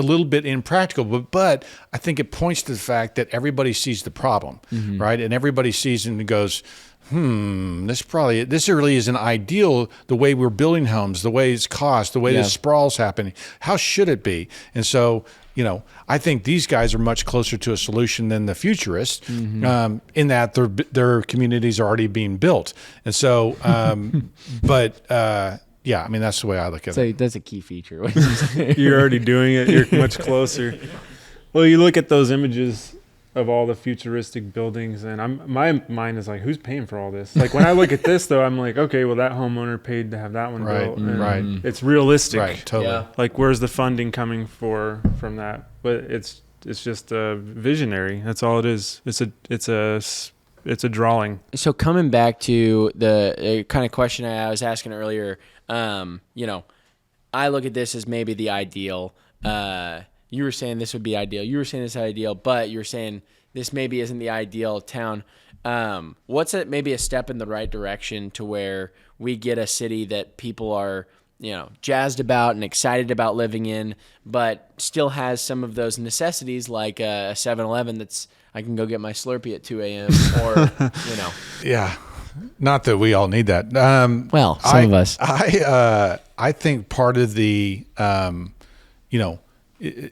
little bit impractical, but I think it points to the fact that everybody sees the problem, right? And everybody sees it and goes, this really isn't ideal, the way we're building homes, the way it's cost, the way the sprawl's happening. How should it be? And so, I think these guys are much closer to a solution than the futurists, in that their communities are already being built. And so, yeah, I mean, that's the way I look at it. That's a key feature. You're already doing it. You're much closer. Well, you look at those images of all the futuristic buildings, and my mind is like, who's paying for all this? Like, when I look at this, though, I'm like, okay, well, that homeowner paid to have that one built. And right. It's realistic. Right, totally. Yeah. Like, where's the funding coming from that? But it's just a visionary. That's all it is. It's a drawing. So coming back to the kind of question I was asking earlier, I look at this as maybe the ideal. You were saying this would be ideal. You were saying this is ideal, but you're saying this maybe isn't the ideal town. What's maybe a step in the right direction to where we get a city that people are, jazzed about and excited about living in, but still has some of those necessities like a 7-Eleven that's I can go get my Slurpee at 2 a.m. or, Yeah. Not that we all need that. Well, some of us. I think part of the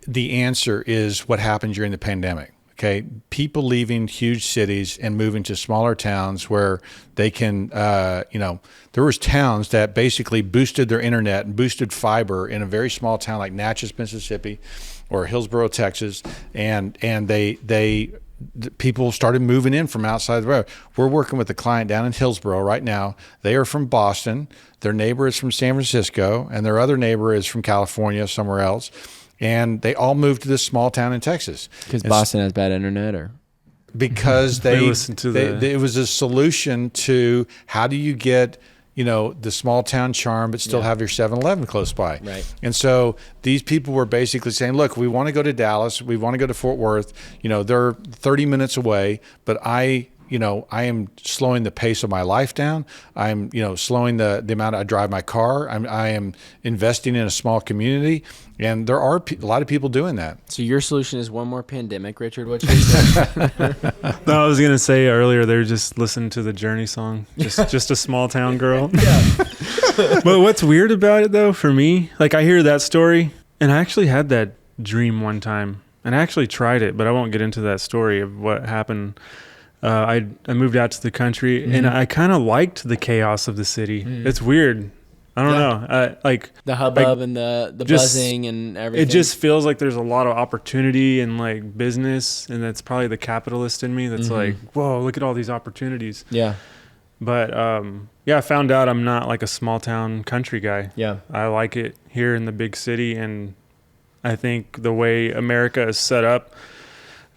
answer is what happened during the pandemic. Okay, people leaving huge cities and moving to smaller towns where they can, there was towns that basically boosted their internet and boosted fiber in a very small town like Natchez, Mississippi, or Hillsborough, Texas, and people started moving in from outside the road. We're working with a client down in Hillsborough right now. They are from Boston. Their neighbor is from San Francisco, and their other neighbor is from California, somewhere else. And they all moved to this small town in Texas. Because Boston has bad internet, or because they listened to it was a solution to how do you get the small town charm, but still have your 7-Eleven close by. Right. And so these people were basically saying, look, we want to go to Dallas. We want to go to Fort Worth. They're 30 minutes away, but I am slowing the pace of my life down. I'm, slowing the amount I drive my car. I am investing in a small community. And there are a lot of people doing that. So your solution is one more pandemic, Richard? What you saying? No, I was gonna say earlier they were just listening to the Journey song, just a small town girl. Yeah. But what's weird about it though, for me, like I hear that story, and I actually had that dream one time, and I actually tried it, but I won't get into that story of what happened. I moved out to the country, and I kind of liked the chaos of the city. It's weird. I don't know. Like the hubbub and the buzzing and everything. It just feels like there's a lot of opportunity and like business, and that's probably the capitalist in me that's like, whoa, look at all these opportunities. Yeah. But I found out I'm not like a small town country guy. Yeah. I like it here in the big city, and I think the way America is set up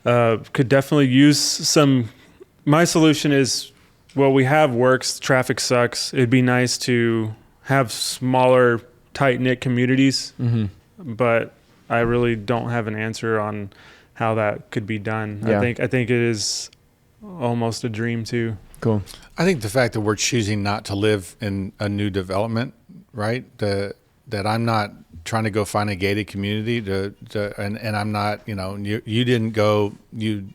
could definitely use some. My solution is, well, we have works, traffic sucks. It'd be nice to have smaller, tight-knit communities, but I really don't have an answer on how that could be done. Yeah. I think it is almost a dream too. Cool. I think the fact that we're choosing not to live in a new development, right? That I'm not trying to go find a gated community and I'm not, you didn't go, you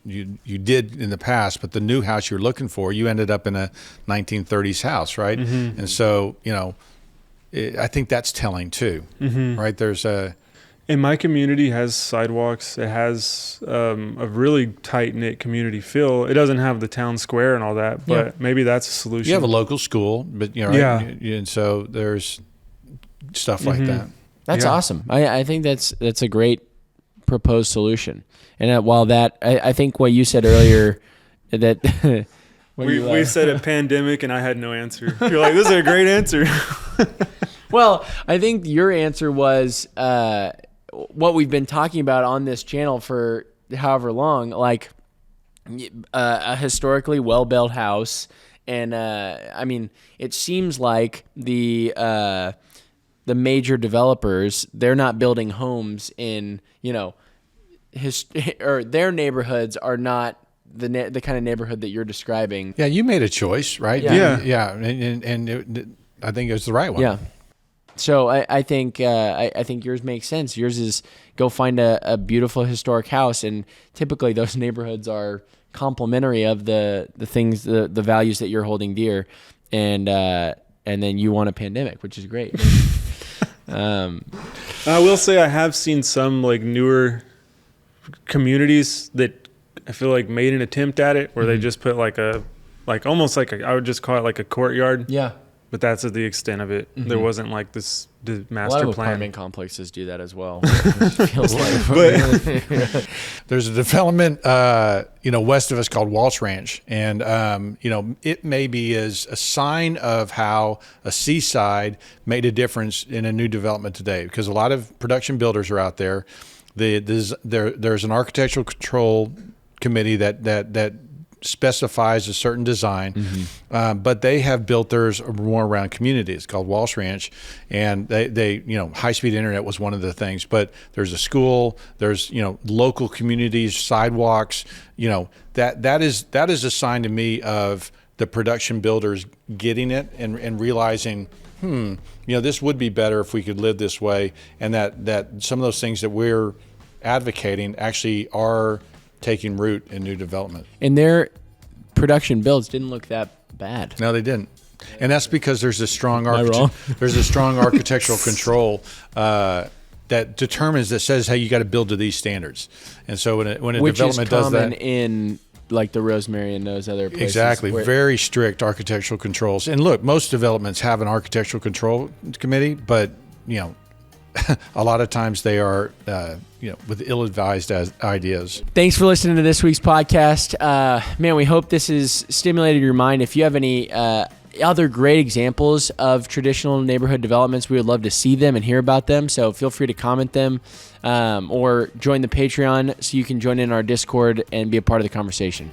did in the past, but the new house you're looking for, you ended up in a 1930s house, right? And so, I think that's telling too, right? And my community has sidewalks. It has a really tight-knit community feel. It doesn't have the town square and all that, but maybe that's a solution. You have a local school, but right? And so there's stuff like that. That's awesome. I think that's a great proposed solution. And while that, I think what you said earlier that we said a pandemic and I had no answer. You're like, this is a great answer. Well, I think your answer was what we've been talking about on this channel for however long, like a historically well-built house. And I mean, it seems like the the major developers, they're not building homes in, or their neighborhoods are not the kind of neighborhood that you're describing. Yeah, you made a choice, right? Yeah. And I think it was the right one. Yeah. So I think yours makes sense. Yours is go find a beautiful historic house, and typically those neighborhoods are complementary of the things, the values that you're holding dear, and then you want a pandemic, which is great. I will say I have seen some like newer communities that I feel like made an attempt at it, where they just put almost like I would just call it like a courtyard. Yeah. But that's at the extent of it. There wasn't like the A master lot of plan. apartment complexes do that as well. It feels like. There's a development, west of us called Walsh Ranch, and it maybe is a sign of how a Seaside made a difference in a new development today, because a lot of production builders are out there. There's an architectural control committee that specifies a certain design, but they have built theirs more around community. It's called Walsh Ranch, and they high-speed internet was one of the things, but there's a school, there's local communities, sidewalks, that is a sign to me of the production builders getting it and realizing, this would be better if we could live this way, and that some of those things that we're advocating actually are taking root in new development. And their production builds didn't look that bad. No, they didn't, and that's because there's a strong wrong? there's a strong architectural control that determines, that says, hey, you got to build to these standards. And so when a Which development is does common that, in like the Rosemary and those other places. exactly, very strict architectural controls. And look, most developments have an architectural control committee, but a lot of times they are, with ill-advised ideas. Thanks for listening to this week's podcast. Man, we hope this has stimulated your mind. If you have any other great examples of traditional neighborhood developments, we would love to see them and hear about them. So feel free to comment them or join the Patreon so you can join in our Discord and be a part of the conversation.